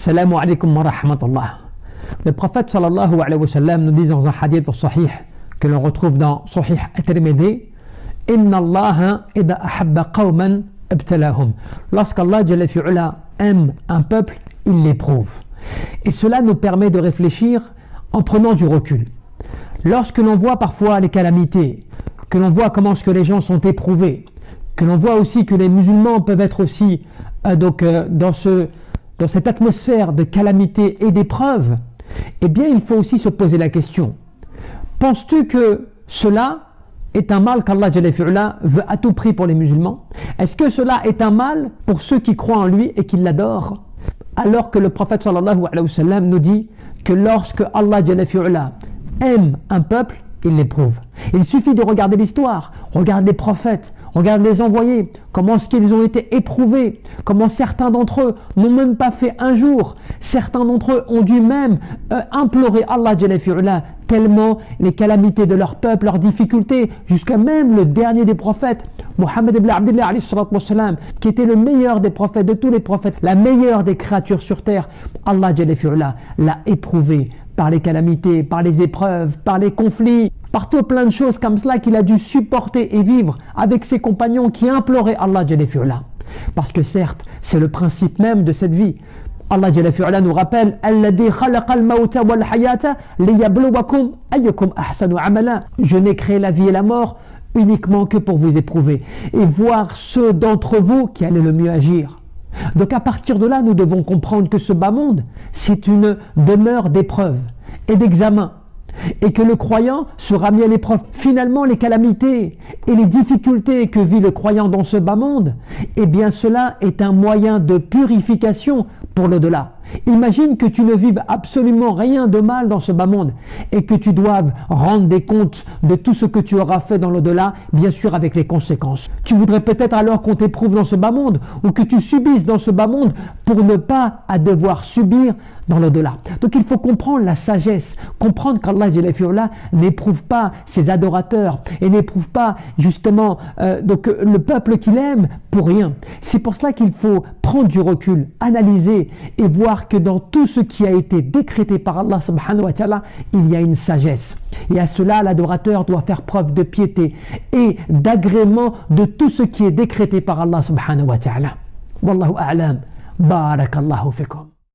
Assalamu alaikum wa rahmatullah. Le prophète sallallahu alayhi wa sallam nous dit dans un hadith au Sahih que l'on retrouve dans Sahih at-Tirmidhi: Inna Allah idha ahabba qawman ibtalahum. Lorsqu'Allah Jalla fi'ula aime un peuple, il l'éprouve. Et cela nous permet de réfléchir en prenant du recul. Lorsque l'on voit parfois les calamités, que l'on voit comment est-ce que les gens sont éprouvés, que l'on voit aussi que les musulmans peuvent être aussi dans cette atmosphère de calamité et d'épreuve, eh bien il faut aussi se poser la question: penses-tu que cela est un mal qu'Allah Jalla fi'ula veut à tout prix pour les musulmans? Est-ce que cela est un mal pour ceux qui croient en lui et qui l'adorent? Alors que le prophète sallallahu alayhi wa sallam nous dit que lorsque Allah Jalla fi'ula aime un peuple, il l'éprouve. Il suffit de regarder l'histoire, regarde les prophètes, regarde les envoyés, comment est-ce qu'ils ont été éprouvés, comment certains d'entre eux n'ont même pas fait un jour, certains d'entre eux ont dû même implorer Allah Jalla fi'ula tellement les calamités de leur peuple, leurs difficultés, jusqu'à même le dernier des prophètes, Muhammad ibn Abdullah alayhi salatu wassalam, qui était le meilleur des prophètes, de tous les prophètes, la meilleure des créatures sur terre. Allah Jalla fi'ula l'a éprouvé par les calamités, par les épreuves, par les conflits, par tout plein de choses comme cela qu'il a dû supporter et vivre avec ses compagnons qui imploraient Allah Jalla fi'ula. Parce que certes, c'est le principe même de cette vie. Allah Jalla fi'ula nous rappelle: Alladhi khalaqal mawta wal hayata liyabluwakum ayyukum ahsanu amala. Je n'ai créé la vie et la mort uniquement que pour vous éprouver et voir ceux d'entre vous qui allaient le mieux agir. Donc à partir de là, nous devons comprendre que ce bas monde, c'est une demeure d'épreuves et d'examens, et que le croyant sera mis à l'épreuve. Finalement, les calamités et les difficultés que vit le croyant dans ce bas monde, eh bien cela est un moyen de purification pour l'au-delà. Imagine que tu ne vives absolument rien de mal dans ce bas monde et que tu doives rendre des comptes de tout ce que tu auras fait dans l'au-delà, bien sûr avec les conséquences. Tu voudrais peut-être alors qu'on t'éprouve dans ce bas monde ou que tu subisses dans ce bas monde pour ne pas à devoir subir dans l'au-delà. Donc il faut comprendre la sagesse, comprendre qu'Allah Jalla fi'ula n'éprouve pas ses adorateurs et n'éprouve pas justement le peuple qu'il aime pour rien. C'est pour cela qu'il faut prendre du recul, analyser et voir que dans tout ce qui a été décrété par Allah subhanahu wa ta'ala, il y a une sagesse. Et à cela, l'adorateur doit faire preuve de piété et d'agrément de tout ce qui est décrété par Allah subhanahu wa ta'ala. Wallahu a'lam. Barakallahu fikum.